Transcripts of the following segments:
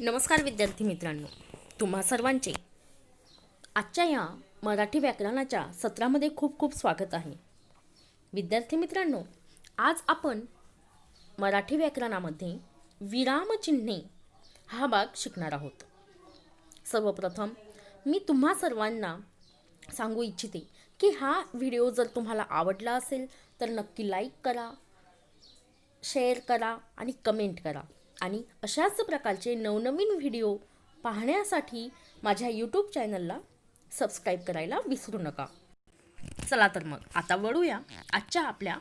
नमस्कार विद्यार्थी मित्रांनो, तुम्हा सर्वांचे आजच्या या मराठी व्याकरणाच्या सत्रामध्ये खूप खूप स्वागत आहे. विद्यार्थी मित्रांनो, आज आपण मराठी व्याकरणामध्ये विरामचिन्हे हा भाग शिकणार आहोत. सर्वप्रथम मी तुम्हा सर्वांना सांगू इच्छिते की हा व्हिडिओ जर तुम्हाला आवडला असेल तर नक्की लाईक करा, शेअर करा आणि कमेंट करा. आणि अशाच प्रकारचे नवनवीन व्हिडिओ पाहण्यासाठी माझ्या यूट्यूब चॅनलला सबस्क्राईब करायला विसरू नका. चला तर मग आता वळूया आजच्या आपल्या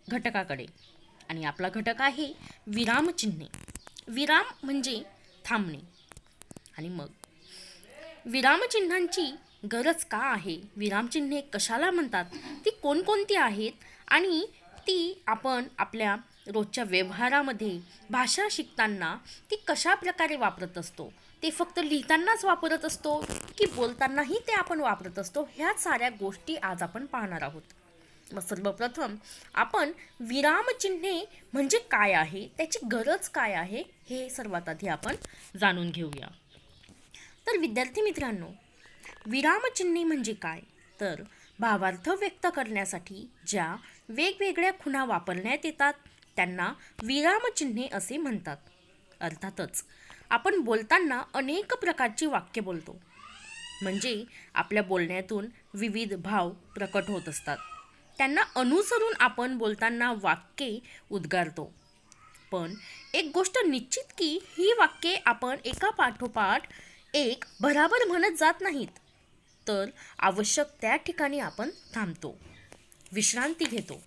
घटकाकडे. आणि आपला घटक आहे विरामचिन्हे. विराम म्हणजे थांबणे. आणि मग विरामचिन्हांची गरज का आहे, विरामचिन्हे कशाला म्हणतात, ती कोणकोणती आहेत आणि ती आपण आपल्या रोजच्या व्यवहारामध्ये भाषा शिकताना ती कशा प्रकारे वापरत असतो, ते फक्त लिहितानाच वापरत असतो की बोलतानाही ते आपण वापरत असतो, ह्या साऱ्या गोष्टी आज आपण पाहणार आहोत. मग सर्वप्रथम आपण विरामचिन्हे म्हणजे काय आहे, त्याची गरज काय आहे, हे सर्वात आधी आपण जाणून घेऊया. तर विद्यार्थी मित्रांनो, विरामचिन्हे म्हणजे काय, तर भावार्थ व्यक्त करण्यासाठी ज्या वेगवेगळ्या खुणा वापरण्यात येतात त्यांना विरामचिन्हे असे म्हणतात. अर्थातच आपण बोलताना अनेक प्रकारची वाक्य बोलतो, म्हणजे आपल्या बोलण्यातून विविध भाव प्रकट होत असतात. त्यांना अनुसरून आपण बोलताना वाक्ये उद्गारतो. पण एक गोष्ट निश्चित की ही वाक्ये आपण एका पाठोपाठ एक भराभर म्हणत जात नाहीत, तर आवश्यक त्या ठिकाणी आपण थांबतो, विश्रांती घेतो.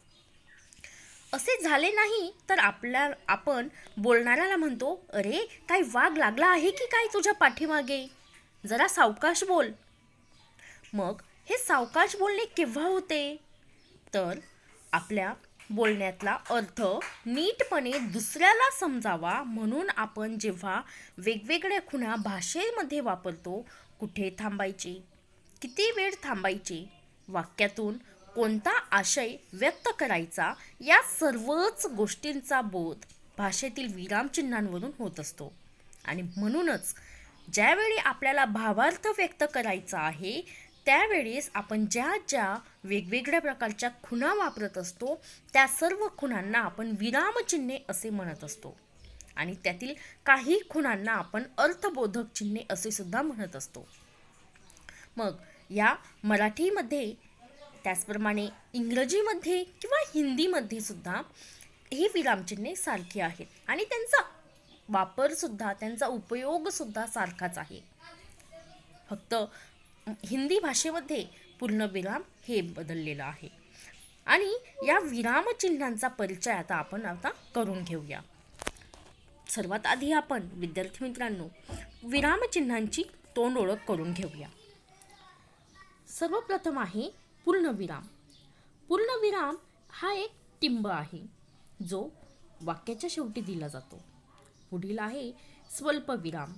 असे झाले नाही तर आपण बोलणाऱ्याला म्हणतो, अरे काय वाघ लागला आहे की काय तुझ्या पाठीमागे, जरा सावकाश बोल. मग हे सावकाश बोलणे केव्हा होते, तर आपल्या बोलण्यातला अर्थ नीटपणे दुसऱ्याला समजावा म्हणून आपण जेव्हा वेगवेगळ्या खुणा भाषेमध्ये वापरतो, कुठे थांबायचे, किती वेळ थांबायचे, वाक्यातून कोणता आशय व्यक्त करायचा, या सर्वच गोष्टींचा बोध भाषेतील विरामचिन्हांवरून होत असतो. आणि म्हणूनच ज्यावेळी आपल्याला भावार्थ व्यक्त करायचा आहे त्यावेळेस आपण ज्या ज्या वेगवेगळ्या प्रकारच्या खुणा वापरत असतो त्या सर्व खुणांना आपण विरामचिन्हे असे म्हणत असतो. आणि त्यातील काही खुणांना आपण अर्थबोधक चिन्हे असे सुद्धा म्हणत असतो. मग या मराठीमध्ये त्याचप्रमाणे इंग्रजीमध्ये किंवा हिंदीमध्ये सुद्धा ही विरामचिन्हे सारखी आहेत आणि त्यांचा वापरसुद्धा, त्यांचा उपयोगसुद्धा सारखाच आहे. फक्त हिंदी भाषेमध्ये पूर्णविराम हे बदललेलं आहे. आणि या विरामचिन्हांचा परिचय आपण आता करून घेऊया. सर्वात आधी आपण विद्यार्थी मित्रांनो विरामचिन्हांची तोंड ओळख करून घेऊया. सर्वप्रथम आहे पूर्णविराम. पूर्णविराम हा एक टिंब आहे जो वाक्याच्या शेवटी दिला जातो. पुढील आहे स्वल्पविराम.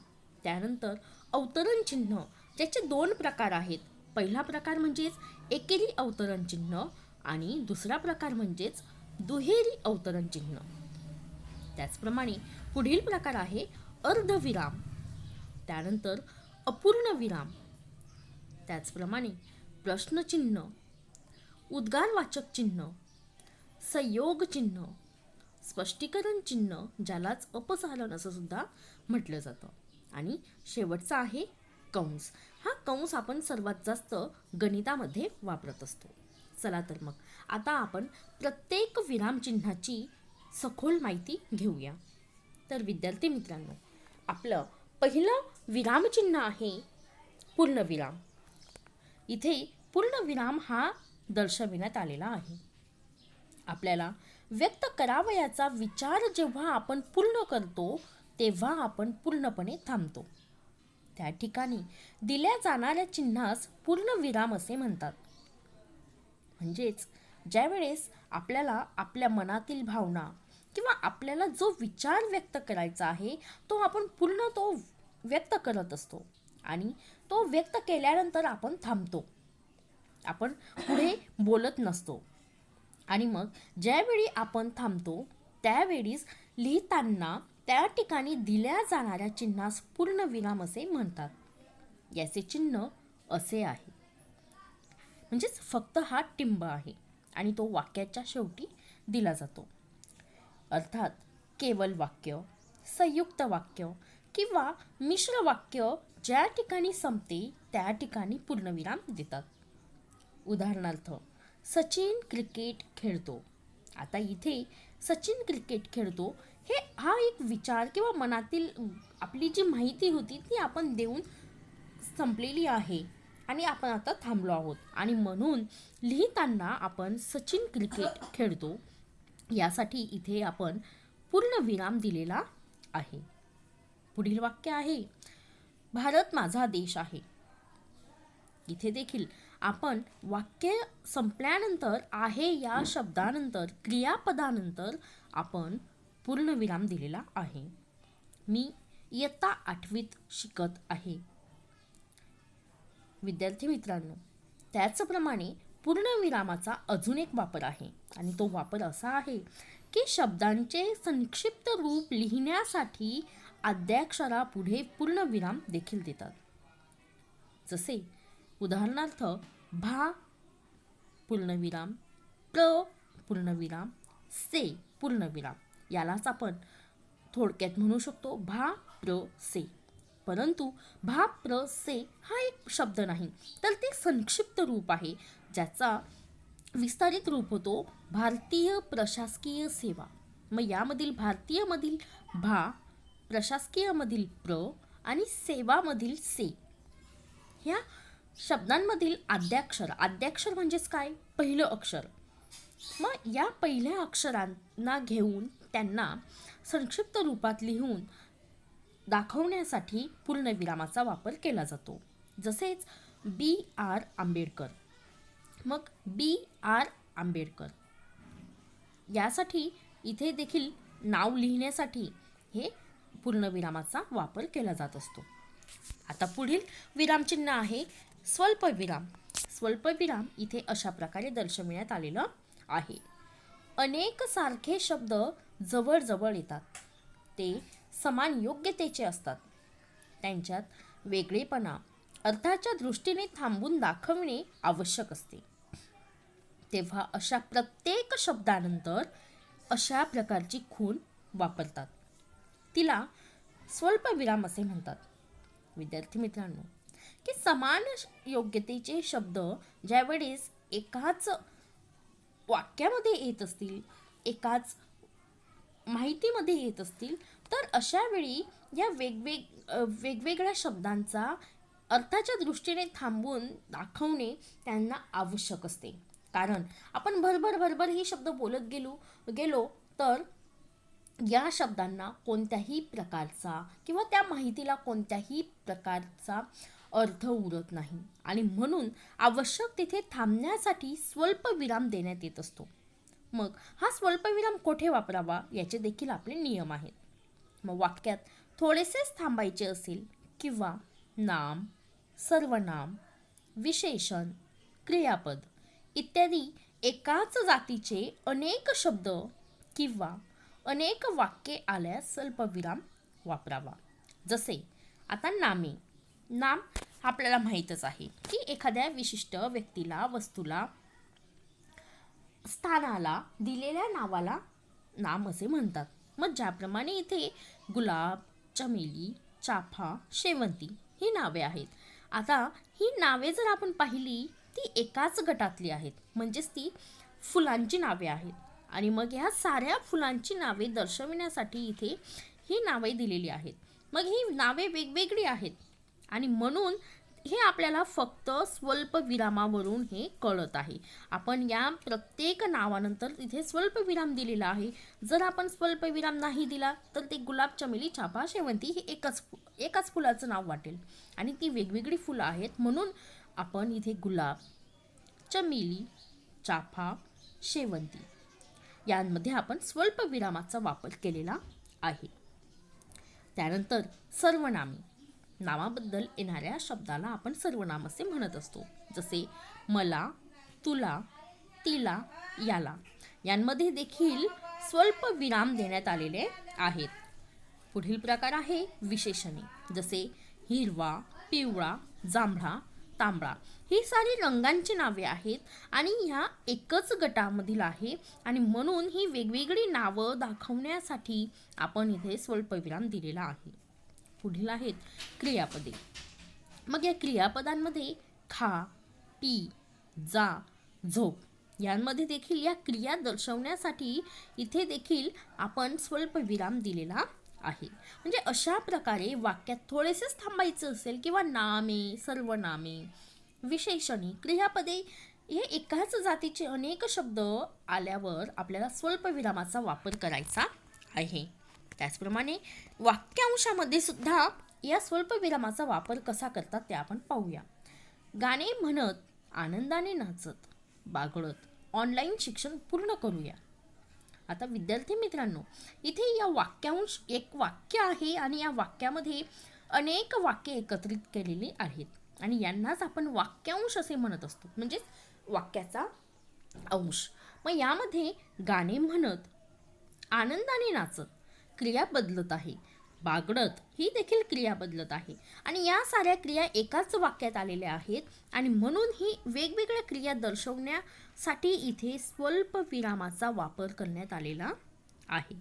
त्यानंतर अवतरण चिन्ह, ज्याचे दोन प्रकार आहेत. पहिला प्रकार म्हणजेच एकेरी अवतरण चिन्ह आणि दुसरा प्रकार म्हणजेच दुहेरी अवतरण चिन्ह. त्याचप्रमाणे पुढील प्रकार आहे अर्धविराम, त्यानंतर अपूर्णविराम, त्याचप्रमाणे प्रश्नचिन्ह, उद्गारवाचक चिन्ह, संयोग चिन्ह, स्पष्टीकरण चिन्ह, ज्यालाच अपसारण असं सुद्धा म्हटलं जातं. आणि शेवटचा आहे कंस. हा कंस आपण सर्वात जास्त गणितामध्ये वापरत असतो. चला तर मग आता आपण प्रत्येक विरामचिन्हाची सखोल माहिती घेऊया. तर विद्यार्थी मित्रांनो, आपलं पहिलं विरामचिन्ह आहे पूर्णविराम. इथे पूर्णविराम हा दर्शविण्यात आलेला आहे. आपल्याला व्यक्त करावयाचा विचार जेव्हा आपण पूर्ण करतो तेव्हा आपण पूर्णपणे थांबतो. त्या ठिकाणी दिल्या जाणाऱ्या चिन्हास पूर्णविराम असे म्हणतात. म्हणजेच ज्यावेळेस आपल्याला आपल्या मनातील भावना किंवा आपल्याला जो विचार व्यक्त करायचा आहे तो आपण पूर्ण व्यक्त करत असतो आणि तो व्यक्त केल्यानंतर आपण थांबतो, आपण पुढे बोलत नसतो. आणि मग ज्यावेळी आपण थांबतो त्यावेळीच लिहिताना त्या ठिकाणी दिल्या जाणाऱ्या चिन्हास पूर्णविराम असे म्हणतात. याचे चिन्ह असे आहे, म्हणजेच फक्त हा टिंब आहे आणि तो वाक्याच्या शेवटी दिला जातो. अर्थात केवळ वाक्य, संयुक्त वाक्य किंवा मिश्र वाक्य ज्या ठिकाणी संपते त्या ठिकाणी पूर्णविराम देतात. उदाहरणार्थ, सचिन क्रिकेट खेळतो. आता इथे सचिन क्रिकेट खेळतो हा एक विचार किंवा मनातील आपली जी माहिती होती ती आपण देऊन संपलेली आहे आणि आपण आता थांबलो आहोत आणि म्हणून लिहिताना आपण सचिन क्रिकेट खेळतो यासाठी इथे आपण पूर्णविराम दिलेला आहे. पुढील वाक्य आहे, भारत माझा देश आहे. इथे देखील आपण वाक्य संपल्यानंतर आहे या शब्दानंतर क्रियापदानंतर आपण पूर्णविराम दिलेला आहे. मी इयत्ता 8वीत शिकत आहे. विद्यार्थी मित्रांनो, त्याचप्रमाणे पूर्णविरामाचा अजून एक वापर आहे आणि तो वापर असा आहे की शब्दांचे संक्षिप्त रूप लिहिण्यासाठी आद्याक्षरापुढे पूर्णविराम देखील देतात. जसे उदाहरणार्थ, भा पूर्णविराम, प्र पूर्णविराम, से पूर्णविराम. यालाच आपण थोडक्यात म्हणू शकतो भा प्र से. परंतु भा प्र से हा एक शब्द नाही, तर ते संक्षिप्त रूप आहे ज्याचा विस्तारित रूप होतो भारतीय प्रशासकीय सेवा. मग यामधील भारतीयमधील भा, प्रशासकीयमधील प्र आणि सेवामधील से ह्या शब्दांमधील आद्याक्षर म्हणजेच काय, पहिलं अक्षर. मग या पहिल्या अक्षरांना घेऊन त्यांना संक्षिप्त रूपात लिहून दाखवण्यासाठी पूर्णविरामाचा वापर केला जातो. जसेच B.R. आंबेडकर. मग B.R. आंबेडकर यासाठी इथे देखील नाव लिहिण्यासाठी हे पूर्णविरामाचा वापर केला जात असतो. आता पुढील विरामचिन्ह आहे स्वल्पविराम. स्वल्पविराम इथे अशा प्रकारे दर्शविण्यात आलेलं आहे. अनेक सारखे शब्द जवळ येतात. ते समान योग्यतेचे असतात. त्यांच्यात वेगळेपणा अर्थाच्या दृष्टीने थांबून दाखवणे आवश्यक असते. तेव्हा अशा प्रत्येक शब्दानंतर अशा प्रकारची खूण वापरतात. तिला स्वल्पविराम असे म्हणतात. विद्यार्थी मित्रांनो, की समान योग्यतेचे शब्द ज्यावेळेस एकाच वाक्यामध्ये येत असतील, एकाच माहितीमध्ये येत असतील, तर अशा वेळी या वेगवेगळ्या शब्दांचा अर्थाच्या दृष्टीने थांबून दाखवणे त्यांना आवश्यक असते. कारण आपण भरभर ही शब्द बोलत गेलो तर या शब्दांना कोणत्याही प्रकारचा किंवा त्या माहितीला कोणत्याही प्रकारचा अर्थ उरत नाही आणि म्हणून आवश्यक तिथे थांबण्यासाठी स्वल्पविराम देण्यात येत असतो. मग हा स्वल्पविराम कोठे वापरावा याचे देखील आपले नियम आहेत. मग वाक्यात थोडेसेच थांबायचे असेल किंवा नाम, सर्वनाम, विशेषण, क्रियापद इत्यादी एकाच जातीचे अनेक शब्द किंवा अनेक वाक्ये आल्यास स्वल्पविराम वापरावा. जसे आता नामे. नाम आपल्याला माहीतच आहे की एखाद्या विशिष्ट व्यक्तीला, वस्तूला, स्थानाला दिलेल्या नावाला नाम असे म्हणतात. मग ज्याप्रमाणे इथे गुलाब, चमेली, चाफा, शेवंती ही नावे आहेत. आता ही नावे जर आपण पाहिली ती एकाच गटातली आहेत, म्हणजेच ती फुलांची नावे आहेत. आणि मग ह्या साऱ्या फुलांची नावे दर्शविण्यासाठी इथे ही नावे दिलेली आहेत. मग ही नावे वेगवेगळी आहेत आणि म्हणून हे आपल्याला फक्त स्वल्पविरामावरून हे कळत आहे. आपण या प्रत्येक नावानंतर इथे स्वल्पविराम दिलेला आहे. जर आपण स्वल्पविराम नाही दिला तर ते गुलाब, चमेली, चाफा, शेवंती ही एकाच फुलाचं नाव वाटेल आणि ती वेगवेगळी फुलं आहेत. म्हणून आपण इथे गुलाब, चमेली, चाफा, शेवंती यांमध्ये आपण स्वल्पविरामाचा वापर केलेला आहे. त्यानंतर सर्वनामे. नावाबद्दल येणाऱ्या शब्दाला आपण सर्वनाम असे म्हणत असतो. जसे मला, तुला, तिला, याला यांमध्ये देखील स्वल्पविराम देण्यात आलेले आहेत. पुढील प्रकार आहे विशेषणे, जसे हिरवा, पिवळा, जांभळा, तांबडा. ही सारी रंगांची नावे आहेत आणि ह्या एकच गटामधील आहे आणि म्हणून ही वेगवेगळी नावं दाखवण्यासाठी आपण इथे स्वल्पविराम दिलेला आहे. पुढील आहेत क्रियापदे. मग या क्रियापदांमध्ये खा, पी, जा, झोप यांमध्ये देखील या क्रिया दर्शवण्यासाठी इथे देखील आपण स्वल्पविराम दिलेला आहे. म्हणजे अशा प्रकारे वाक्यात थोडेसेच थांबायचं असेल किंवा नामे, सर्वनामे, विशेषणे, क्रियापदे हे एकाच जातीचे अनेक शब्द आल्यावर आपल्याला स्वल्पविरामाचा वापर करायचा आहे. त्याचप्रमाणे वाक्यांशामध्ये सुद्धा या स्वल्पविरामाचा वापर कसा करतात ते आपण पाहूया. गाणे म्हणत, आनंदाने नाचत, बागडत ऑनलाईन शिक्षण पूर्ण करूया. आता विद्यार्थी मित्रांनो, इथे या वाक्यांश एक वाक्य आहे आणि या वाक्यामध्ये अनेक वाक्ये एकत्रित केलेली आहेत आणि यांनाच आपण वाक्यांश असे म्हणत असतो, म्हणजेच वाक्याचा अंश. मग यामध्ये गाणे म्हणत, आनंदाने नाचत क्रिया बदलत आहे, बागडत ही देखील क्रिया बदलत आहे आणि या साऱ्या क्रिया एकाच वाक्यात आलेल्या आहेत आणि म्हणून ही वेगवेगळ्या क्रिया दर्शवण्यासाठी इथे स्वल्पविरामाचा वापर करण्यात आलेला आहे.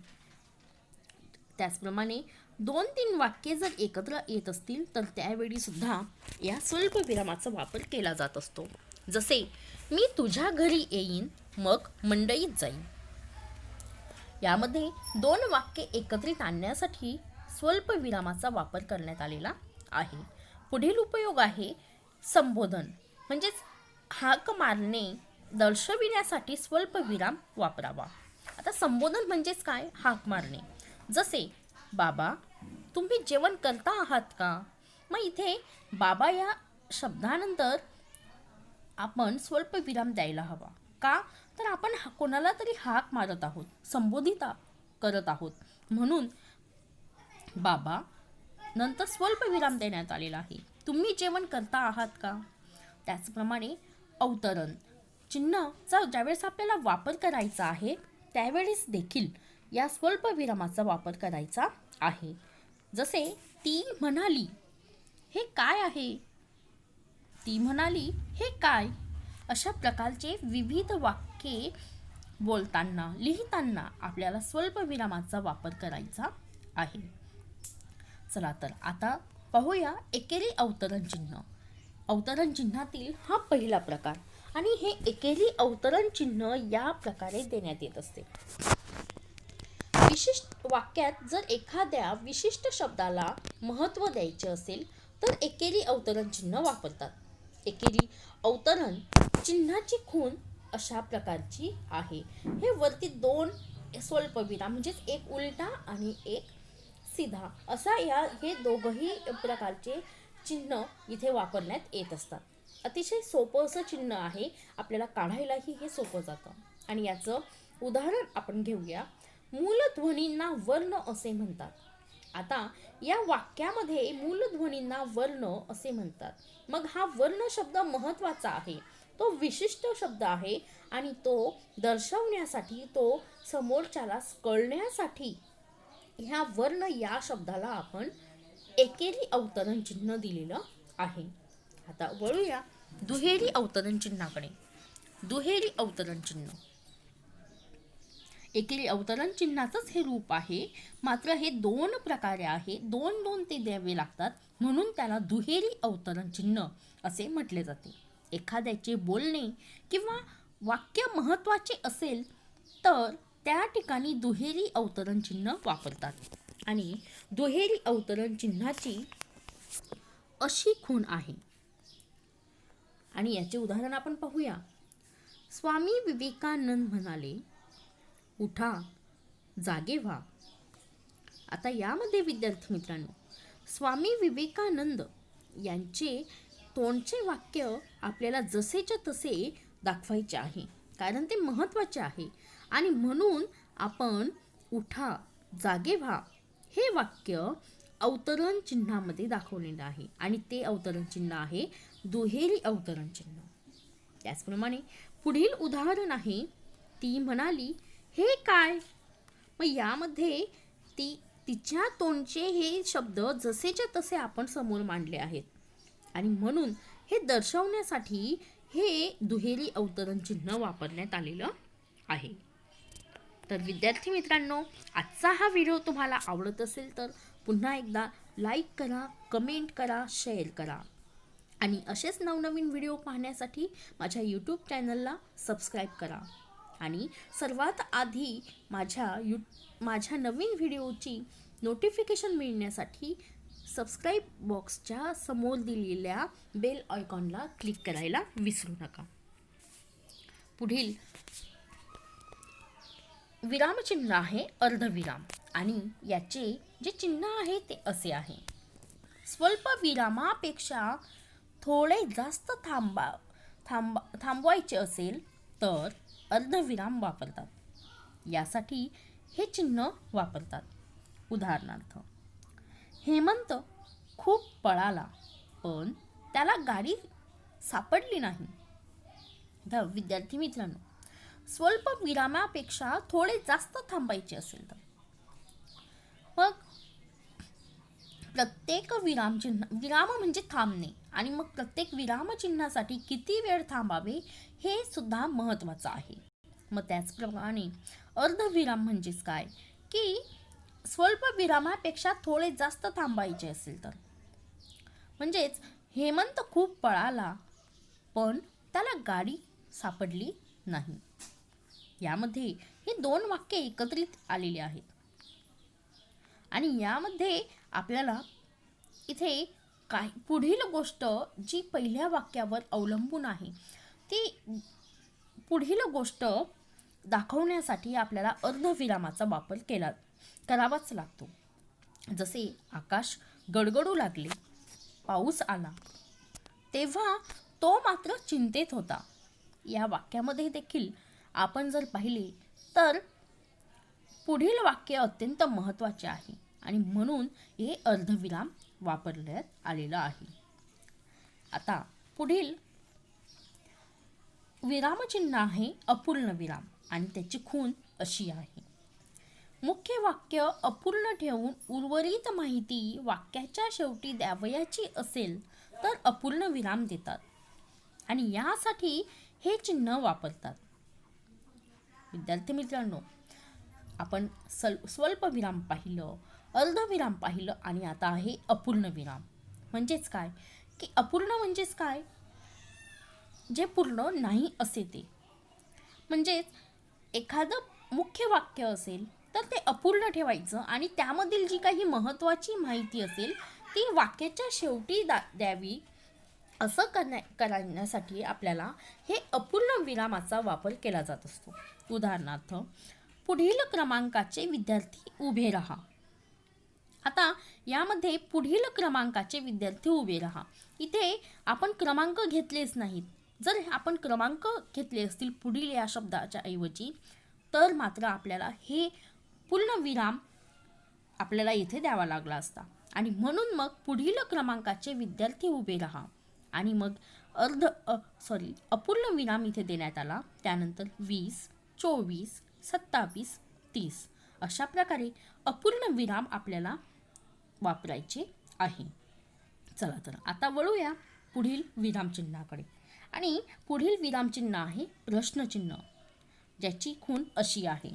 त्याचप्रमाणे 2-3 वाक्ये जर एकत्र येत असतील तर त्यावेळी सुद्धा या स्वल्पविरामाचा वापर केला जात असतो. जसे मी तुझ्या घरी येईन मग मंडईत जाईन. यामध्ये 2 वाक्ये एकत्रित आणण्यासाठी स्वल्पविरामाचा वापर करण्यात आलेला आहे. पुढील उपयोग आहे संबोधन, म्हणजेच हाक मारणे दर्शविण्यासाठी स्वल्पविराम वापरावा. आता संबोधन म्हणजेच काय? हाक मारणे. जसे बाबा तुम्ही जेवण करता आहात का? मग इथे बाबा या शब्दानंतर आपण स्वल्पविराम द्यायला हवा. का? तर आपण कोणाला तरी हाक मारत आहोत, संबोधित करत आहोत, म्हणून बाबा नंतर स्वल्पविराम देण्यात आलेला आहे. तुम्ही जेवण करता आहात का? त्याचप्रमाणे अवतरण चिन्हाचा ज्यावेळेस आपल्याला वापर करायचा आहे त्यावेळेस देखील या स्वल्पविरामाचा वापर करायचा आहे. जसे ती म्हणाली, हे काय आहे? ती म्हणाली, हे काय? अशा प्रकारचे विविध वाक्ये बोलताना, लिहिताना आपल्याला स्वल्पविरामाचा वापर करायचा आहे. चला तर आता पाहूया एकेरी अवतरण चिन्ह. अवतरण चिन्हातील हा पहिला प्रकार आणि हे एकेरी अवतरण चिन्ह या प्रकारे देण्यात येत असते. विशिष्ट वाक्यात जर एखाद्या विशिष्ट शब्दाला महत्त्व द्यायचे असेल तर एकेरी अवतरण चिन्ह वापरतात. एकेरी अवतरण चिन्हाची खूण अशा प्रकारची आहे. हे वरती 2 स्वल्पविराम म्हणजेच एक उलटा आणि एक सीधा असा हे दोघंही प्रकारचे चिन्ह इथे वापरण्यात येत असतात. अतिशय सोपं असं चिन्ह आहे, आपल्याला काढायलाही हे सोपं जातं. आणि याचं उदाहरण आपण घेऊया. मूलध्वनींना वर्ण असे म्हणतात. आता या वाक्यामध्ये मूलध्वनींना वर्ण असे म्हणतात. मग हा वर्ण शब्द महत्त्वाचा आहे, तो विशिष्ट शब्द आहे आणि तो दर्शवण्यासाठी, तो समोरच्याला कळण्यासाठी ह्या वर्ण या शब्दाला आपण एकेरी अवतरण चिन्ह दिलेलं आहे. आता वळूया दुहेरी अवतरण चिन्हाकडे. दुहेरी अवतरण चिन्ह एकेरी अवतरण चिन्हाचंच हे रूप आहे, मात्र हे 2 प्रकारे आहे, 2 ते द्यावे लागतात, म्हणून त्याला दुहेरी अवतरण चिन्ह असे म्हटले जाते. एखाद्याचे बोलणे किंवा वाक्य महत्त्वाचे असेल तर त्या ठिकाणी दुहेरी अवतरण चिन्ह वापरतात आणि दुहेरी अवतरण चिन्हाची अशी खूण आहे आणि याचे उदाहरण आपण पाहूया. स्वामी विवेकानंद म्हणाले, उठा, जागे व्हा. आता यामध्ये विद्यार्थी मित्रांनो, स्वामी विवेकानंद यांचे तोंडचे वाक्य आपल्याला जसेच्या तसे दाखवायचे आहे, कारण ते महत्त्वाचे आहे आणि म्हणून आपण उठा, जागे व्हा हे वाक्य अवतरण चिन्हामध्ये दाखवलेलं आहे आणि ते अवतरण चिन्ह आहे दुहेरी अवतरण चिन्ह. त्याचप्रमाणे पुढील उदाहरण आहे, ती म्हणाली, हे काय? मग यामध्ये ती तिच्या तोंडचे हे शब्द जसेच्या तसे आपण समोर मांडले आहेत आणि म्हणून हे दर्शवण्यासाठी हे दुहेरी अवतरण चिन्ह वापरण्यात आलेलं आहे. तर विद्यार्थी मित्रांनो, आजचा हा व्हिडिओ तुम्हाला आवडत असेल तर पुन्हा एकदा लाईक करा, कमेंट करा, शेअर करा आणि असेच नवनवीन व्हिडिओ पाहण्यासाठी माझ्या यूट्यूब चॅनलला सबस्क्राईब करा आणि सर्वात आधी माझ्या नवीन व्हिडिओची नोटिफिकेशन मिळण्यासाठी सबस्क्राईब बॉक्सच्या समोर दिलेल्या बेल आयकॉनला क्लिक करायला विसरू नका. पुढील विरामचिन्ह आहे अर्धविराम आणि याचे जे चिन्ह आहे ते असे आहे. स्वल्प विरामापेक्षा थोडे जास्त थांबवायचे असेल तर अर्धविराम वापरतात. यासाठी हे चिन्ह वापरतात. उदाहरणार्थ, हेमंत खूप पळाला पण त्याला गाडी सापडली नाही. तर विद्यार्थी मित्रांनो, स्वल्प विरामापेक्षा थोडे जास्त थांबायचे असेल तर मग प्रत्येक विराम म्हणजे थांबणे आणि मग प्रत्येक विरामचिन्हासाठी किती वेळ थांबावे हे सुद्धा महत्त्वाचं आहे. मग त्याचप्रमाणे अर्धविराम म्हणजेच काय की स्वल्प विरामापेक्षा थोडे जास्त थांबायचे असेल तर म्हणजेच हेमंत खूप पळाला पण त्याला गाडी सापडली नाही. यामध्ये हे दोन वाक्य एकत्रित आलेले आहेत आणि यामध्ये आपल्याला इथे पुढील गोष्ट जी पहिल्या वाक्यावर अवलंबून आहे ती पुढील गोष्ट दाखवण्यासाठी आपल्याला अर्धविरामाचा वापर करावाच लागतो. जसे आकाश गडगडू लागले, पाऊस आला, तेव्हा तो मात्र चिंतेत होता. या वाक्यामध्ये देखील आपण जर पाहिले तर पुढील वाक्य अत्यंत महत्त्वाचे आहे आणि म्हणून हे अर्धविराम वापरण्यात आलेलं आहे. आता पुढील विरामचिन्ह आहे अपूर्ण विराम आणि त्याची खूण अशी आहे. मुख्य वाक्य अपूर्ण ठेवून उर्वरित माहिती वाक्याच्या शेवटी द्यावयाची असेल तर अपूर्ण विराम देतात आणि यासाठी हे चिन्ह वापरतात. विद्यार्थी मित्रांनो, आपण स्वल्प विराम पाहिलं, अर्धविराम पाहिलं आणि आता आहे अपूर्ण विराम. म्हणजेच काय की अपूर्ण म्हणजेच काय, जे पूर्ण नाही असे ते. म्हणजेच एखादं मुख्य वाक्य असेल तर ते अपूर्ण ठेवायचं आणि त्यामधील जी काही महत्त्वाची माहिती असेल ती वाक्याच्या शेवटी द्यावी. असं करण्यासाठी आपल्याला हे अपूर्ण विरामाचा वापर केला जात असतो. उदाहरणार्थ, पुढील क्रमांकाचे विद्यार्थी उभे राहा. आता यामध्ये पुढील क्रमांकाचे विद्यार्थी उभे राहा, इथे आपण क्रमांक घेतलेच नाहीत. जर आपण क्रमांक घेतले असतील पुढील या शब्दाच्या ऐवजी तर मात्र आपल्याला हे पूर्ण विराम आपल्याला इथे द्यावा लागला असता आणि म्हणून मग पुढील क्रमांकाचे विद्यार्थी उभे राहा आणि मग अपूर्ण विराम इथे देण्यात आला. त्यानंतर 20, 24, 27, 30 अशा प्रकारे अपूर्ण विराम आपल्याला वापरायचे आहे. चला तर आता वळूया पुढील विरामचिन्हाकडे आणि पुढील विरामचिन्ह आहे प्रश्नचिन्ह, ज्याची खूण अशी आहे.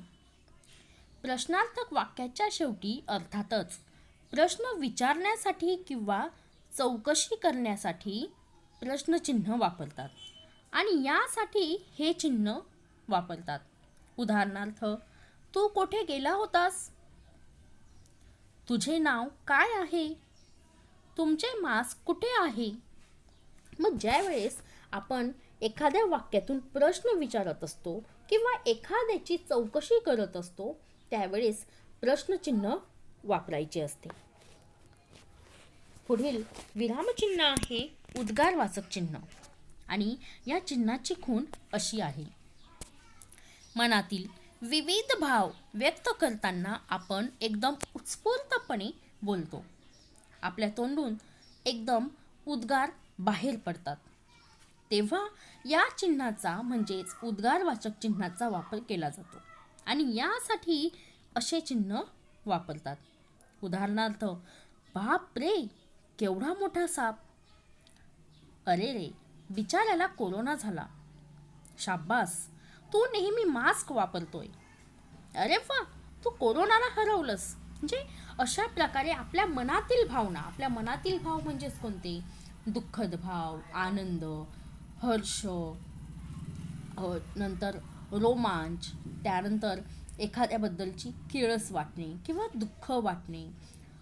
प्रश्नार्थक वाक्याच्या शेवटी अर्थातच प्रश्न विचारण्यासाठी किंवा चौकशी करण्यासाठी प्रश्नचिन्ह वापरतात आणि यासाठी हे चिन्ह वापरतात. उदाहरणार्थ, तू कुठे गेला होतास? तुझे नाव काय आहे? तुमचे मास्क कुठे आहे? मग ज्या वेळेस आपण एखाद्या वाक्यातून प्रश्न विचारत असतो किंवा एखाद्याची चौकशी करत असतो त्यावेळेस प्रश्नचिन्ह वापरायचे असते. पुढील विरामचिन्ह आहे उद्गारवाचक चिन्ह आणि या चिन्हाची खूण अशी आहे. मनातील विविध भाव व्यक्त करताना आपण एकदम उत्स्फूर्तपणे बोलतो. आपल्या तोंडून एकदम उद्गार बाहेर पडतात. तेव्हा या चिन्हाचा म्हणजेच उद्गारवाचक चिन्हाचा वापर केला जातो आणि यासाठी असे चिन्ह वापरतात. उदाहरणार्थ, बाप रे, केवढा मोठा साप. अरे रे, बिचाऱ्याला कोरोना झाला. शाब्बास, तू नेहमी मास्क वापरतोय. अरे वा, तू कोरोनाला हरवलंस. म्हणजे अशा प्रकारे आपल्या मनातील भावना, आपल्या मनातील भाव म्हणजेच कोणते? दुःखद भाव, आनंद, हर्ष, नंतर रोमांच, त्यानंतर एखाद्याबद्दलची किळस वाटणे किंवा दुःख वाटणे,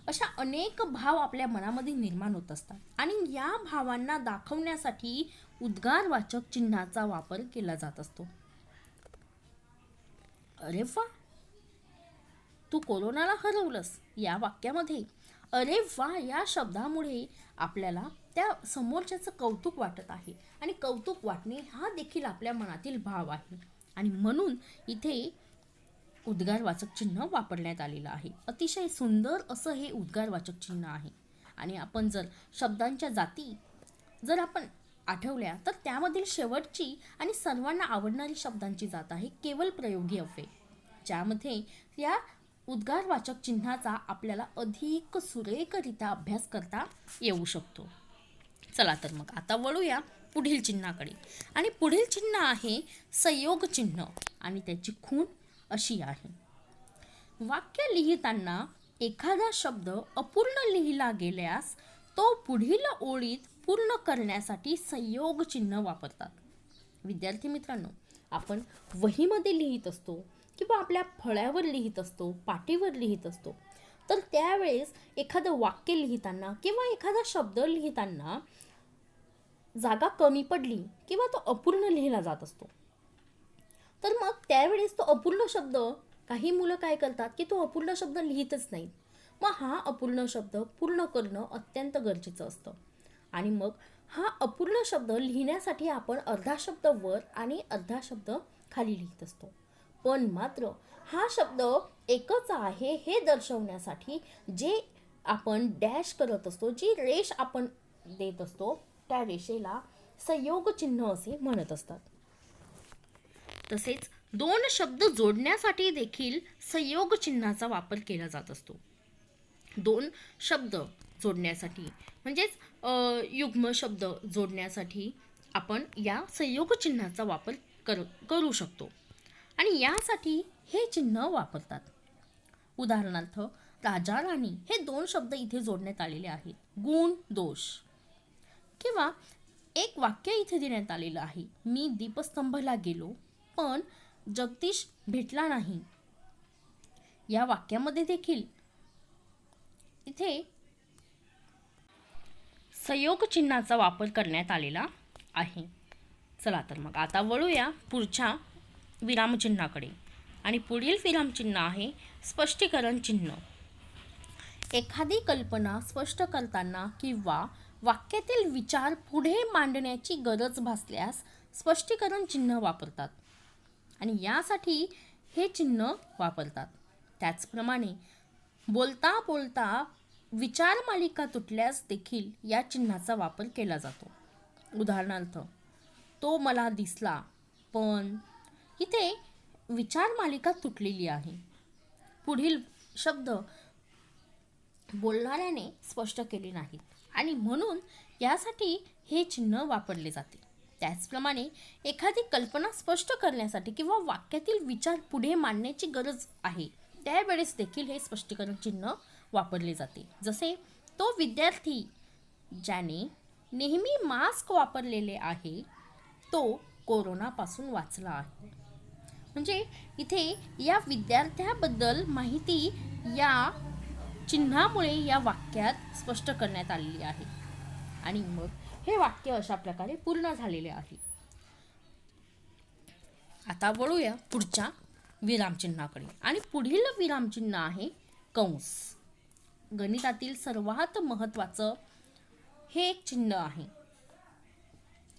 अशा अनेक भाव आपल्या मनामध्ये निर्माण होत असतात. आणि या भावांना दाखवण्यासाठी उद्गारवाचक चिन्हाचा वापर केला जात असतो. अरे वा, तू कोरोनाला हरवलंस या वाक्यामध्ये अरे वा या शब्दामुळे आपल्याला त्या समोरच्याचं कौतुक वाटत आहे आणि कौतुक वाटणे हा देखील आपल्या मनातील भाव आहे. आणि म्हणून इथे उद्गारवाचक चिन्ह वापरण्यात आलेलं आहे. अतिशय सुंदर असं हे उद्गारवाचक चिन्ह आहे. आणि आपण जर शब्दांच्या जाती जर आपण आठवल्या तर त्यामधील शेवटची आणि सर्वांना आवडणारी शब्दांची जात आहे केवल प्रयोगी अव्यय, ज्यामध्ये या उद्गारवाचक चिन्हाचा आपल्याला अधिक सुरेखरित्या अभ्यास करता येऊ शकतो. चला तर मग आता वळूया पुढील चिन्हाकडे. आणि पुढील चिन्ह आहे संयोग चिन्ह. आणि त्याची खूण अशी आहे. वाक्य लिहिताना एखादा शब्द अपूर्ण लिहिला गेल्यास तो पुढील ओळीत पूर्ण करण्यासाठी संयोग चिन्ह वापरतात. विद्यार्थी मित्रांनो, आपण वहीमध्ये लिहित असतो किंवा आपल्या फळ्यावर लिहित असतो, पाटीवर लिहित असतो, तर त्यावेळेस एखादं वाक्य लिहिताना किंवा एखादा शब्द लिहिताना जागा कमी पडली किंवा तो अपूर्ण लिहिला जात असतो, तर मग त्यावेळेस तो अपूर्ण शब्द, काही मुलं काय करतात की तो अपूर्ण शब्द लिहितच नाही. मग हा अपूर्ण शब्द पूर्ण करणं अत्यंत गरजेचं असतं. आणि मग हा अपूर्ण शब्द लिहिण्यासाठी आपण अर्धा शब्द वर आणि अर्धा शब्द खाली लिहित असतो. पण मात्र हा शब्द एकच आहे हे दर्शवण्यासाठी जे आपण डॅश करत असतो, जी रेष आपण देत असतो, त्या रेषेला संयोग चिन्ह असे म्हणत असतात. तसेच दोन शब्द जोडण्यासाठी देखील संयोग चिन्हाचा वापर केला जात असतो. दोन शब्द जोडण्यासाठी म्हणजेच युग्म शब्द जोडण्यासाठी आपण या संयोग चिन्हाचा वापर करू शकतो. आणि यासाठी हे चिन्ह वापरतात. उदाहरणार्थ, राजा राणी हे दोन शब्द इथे जोडण्यात आलेले आहेत. गुण दोष. किंवा एक वाक्य इथे देण्यात आलेलं आहे. मी दीपस्तंभला गेलो पण जगदीश भेटला नाही. या वाक्यामध्ये देखील इथे संयोग चिन्हाचा वापर करण्यात आलेला आहे. चला तर मग आता वळूया पुढच्या विरामचिन्हाकडे. आणि पुढील विरामचिन्ह आहे स्पष्टीकरण चिन्ह. एखादी कल्पना स्पष्ट करताना किंवा वाक्यातील विचार पुढे मांडण्याची गरज भासल्यास स्पष्टीकरण चिन्ह वापरतात. आणि यासाठी हे चिन्ह वापरतात. त्याचप्रमाणे बोलता बोलता विचार मालिका तुटल्यास देखील या चिन्हाचा वापर केला जातो. उदाहरणार्थ, तो मला दिसला पण इथे विचार मालिका तुटलेली आहे. पुढील शब्द बोलणाऱ्याने स्पष्ट केले नाहीत आणि म्हणून यासाठी हे चिन्ह वापरले जाते. त्याचप्रमाणे एखादी कल्पना स्पष्ट करण्यासाठी किंवा वाक्यातील विचार पुढे मांडण्याची गरज आहे त्यावेळेस देखील हे स्पष्टीकरण चिन्ह वापरले जाते. जसे, तो विद्यार्थी ज्याने नेहमी मास्क वापरलेले आहे तो कोरोनापासून वाचला आहे. म्हणजे इथे या विद्यार्थ्याबद्दल माहिती या चिन्हामुळे या वाक्यात स्पष्ट करण्यात आलेली आहे. आणि मग हे वाक्य अशा प्रकारे पूर्ण झालेले आहे. आता वळूया पुढच्या विरामचिन्हाकडे. आणि पुढील विरामचिन्ह आहे कंस. गणितातील सर्वात महत्त्वाचं हे एक चिन्ह आहे.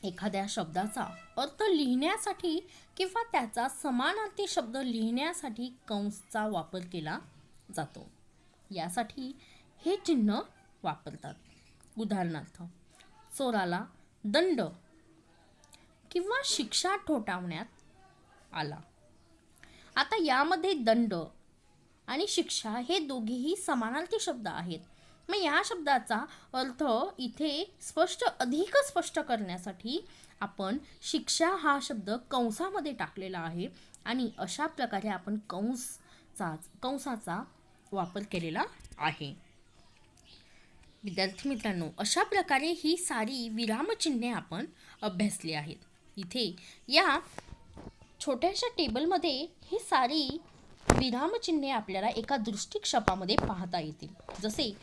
एखाद्या शब्दाचा अर्थ लिहिण्यासाठी किंवा त्याचा समानार्थी शब्द लिहिण्यासाठी कंसचा वापर केला जातो. यासाठी हे चिन्ह वापरतात. उदाहरणार्थ, चोराला दंड किंवा शिक्षा ठोठावण्यात आला. आता यामध्ये दंड आणि शिक्षा हे दोघेही समानार्थी शब्द आहेत. मग या शब्दाचा अर्थ इथे अधिक स्पष्ट करण्यासाठी आपण शिक्षा हा शब्द कंसामध्ये टाकलेला आहे आणि अशा प्रकारे आपण कंसाचा वापर केलेला आहे. विद्यार्थी मित्रांनो, अशा प्रकारे ही सारी विरामचिन्हे आपण अभ्यासली आहेत. इथे या छोट्याशा टेबलमध्ये ही सारी विरामचिन्हे आपल्याला एका दृष्टिक्षेपामध्ये पाहता येतील. जसे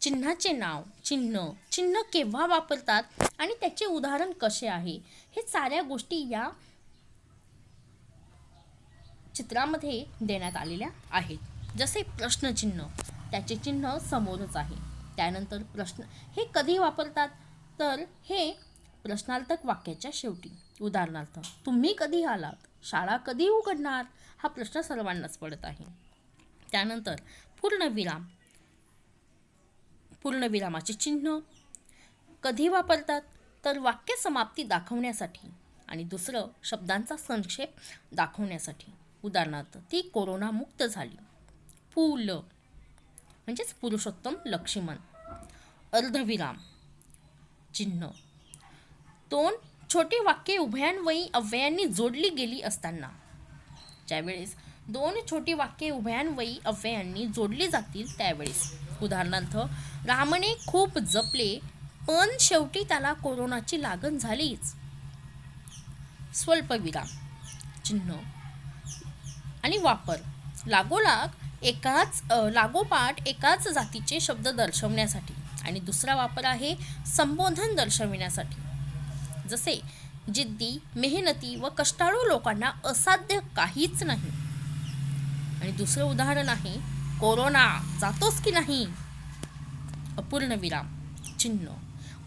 चिन्हाचे नाव, चिन्ह केव्हा वापरतात आणि त्याचे उदाहरण कसे आहे, हे साऱ्या गोष्टी या चित्रामध्ये देण्यात आलेल्या आहेत. जसे प्रश्नचिन्ह, त्याचे चिन्ह समोरच आहे. त्यानंतर प्रश्न हे कधी वापरतात, तर हे प्रश्नार्थक वाक्याच्या शेवटी. उदाहरणार्थ, तुम्ही कधी आलात, शाळा कधी उघडणार, हा प्रश्न सर्वांनाच पडत आहे. त्यानंतर पूर्णविरामाचे चिन्ह कधी वापरतात, तर वाक्य समाप्ती दाखवण्यासाठी आणि दुसरं शब्दांचा संक्षेप दाखवण्यासाठी. उदाहरणार्थ, ती कोरोनामुक्त झाली. पुल म्हणजेच पुरुषोत्तम लक्ष्मण. अर्धविराम चिन्ह, दोन छोटी वाक्ये उभयान्वयी अव्ययांनी जोडली गेली असताना. ज्यावेळेस दोन छोटी वाक्ये उभयान्वयी अव्ययांनी जोडली जातील त्यावेळेस. उदाहरणार्थ, रामने खूप जपले पण शेवटी त्याला कोरोनाची लागण झालीच. स्वल्पविराम चिन्ह आणि वापर लागोपाठ एकाच जातीचे शब्द दर्शवण्यासाठी आणि दुसरा वापर आहे संबोधन दर्शविण्यासाठी. जसे जिद्दी, मेहनती व कष्टाळू लोकांना असाध्य काहीच नाही. आणि दुसरं उदाहरण आहे कोरोना जातोस की नाही. अपूर्णविराम चिन्ह,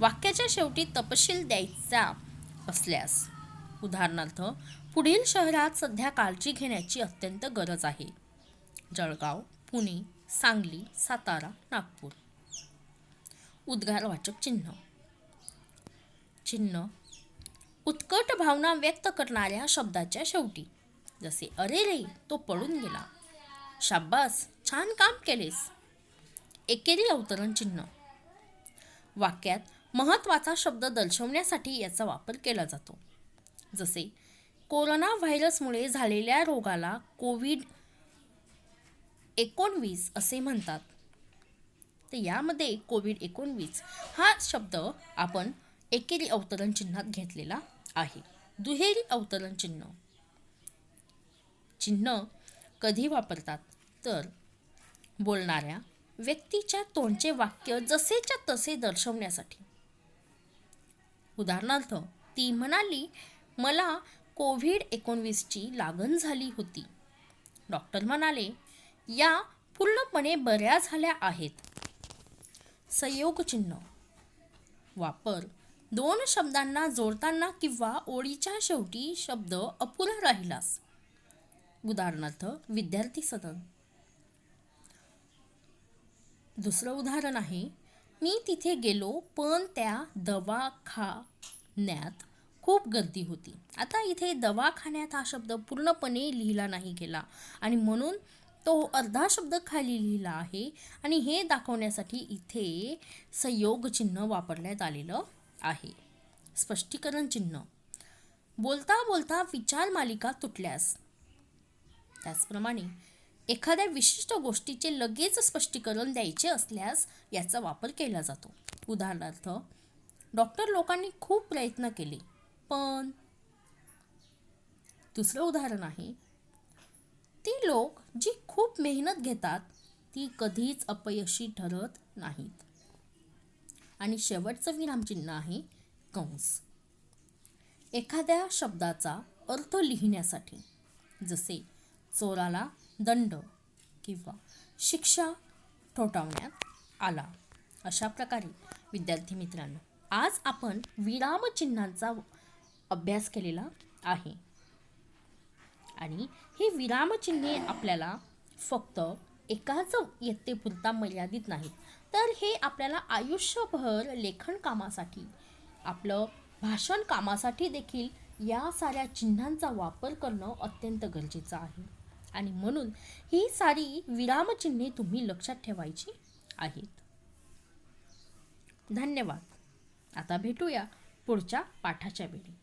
वाक्याच्या शेवटी तपशील द्यायचा असल्यास. उदाहरणार्थ, पुढील शहरात सध्या काळजी घेण्याची अत्यंत गरज आहे. जळगाव, पुणे, सांगली, सातारा, नागपूर. उद्गारवाचक चिन्ह उत्कट भावना व्यक्त करणाऱ्या शब्दाच्या शेवटी. जसे अरे रे, तो पळून गेला. शाब्बास, छान काम केलेस. एकेरी अवतरण चिन्ह, वाक्यात महत्त्वाचा शब्द दर्शवण्यासाठी याचा वापर केला जातो. जसे कोरोना व्हायरसमुळे झालेल्या रोगाला कोविड-19 असे म्हणतात. तर यामध्ये कोविड-19 हा शब्द आपण एकेरी अवतरण चिन्हात घेतलेला आहे. दुहेरी अवतरण चिन्ह कधी वापरतात, तर बोलणाऱ्या व्यक्तीच्या तोंडचे वाक्य जसेच्या तसे दर्शवण्यासाठी. उदाहरणार्थ, ती म्हणाली, मला कोविड-19ची लागण झाली होती. डॉक्टर म्हणाले, या पूर्णपणे बऱ्या झाल्या आहेत. संयोग चिन्ह वापर दोन शब्दांना जोडताना किंवा ओळीच्या शेवटी शब्द अपुरा राहिलास. उदाहरणार्थ, विद्यार्थी सदन. दुसरं उदाहरण आहे, मी तिथे गेलो पण त्या दवाखान्यात खूप गर्दी होती. आता इथे दवाखान्यात हा शब्द पूर्णपणे लिहिला नाही गेला आणि म्हणून तो अर्धा शब्द खाली लिहिला आहे आणि हे दाखवण्यासाठी इथे संयोग चिन्ह वापरण्यात आलेलं आहे. स्पष्टीकरण चिन्ह बोलता बोलता विचार मालिका तुटल्यास. त्याचप्रमाणे एखाद्या विशिष्ट गोष्टीचे लगेच स्पष्टीकरण द्यायचे असल्यास याचा वापर केला जातो. उदाहरणार्थ, डॉक्टर लोकांनी खूप प्रयत्न केले पण. दुसरं उदाहरण आहे, ती लोक जी खूप मेहनत घेतात ती कधीच अपयशी ठरत नाहीत. आणि शेवटचं विरामचिन्ह आहे कंस. एखाद्या शब्दाचा अर्थ लिहिण्यासाठी. जसे चोराला दंड किंवा शिक्षा ठोठावण्यात आला. अशा प्रकारे विद्यार्थी मित्रांनो, आज आपण विरामचिन्हांचा अभ्यास केलेला आहे आणि ही विरामचिन्हे आपल्याला फक्त एकाच इयत्तेपुरता मर्यादित नाहीत, तर हे आपल्याला आयुष्यभर लेखन कामासाठी, आपलं भाषण कामासाठी देखील या साऱ्या चिन्हांचा वापर करणं अत्यंत गरजेचं आहे. आणि म्हणून ही सारी विरामचिन्हे तुम्ही लक्षात ठेवायची आहेत. धन्यवाद. आता भेटूया पुढच्या पाठाच्या वेळी.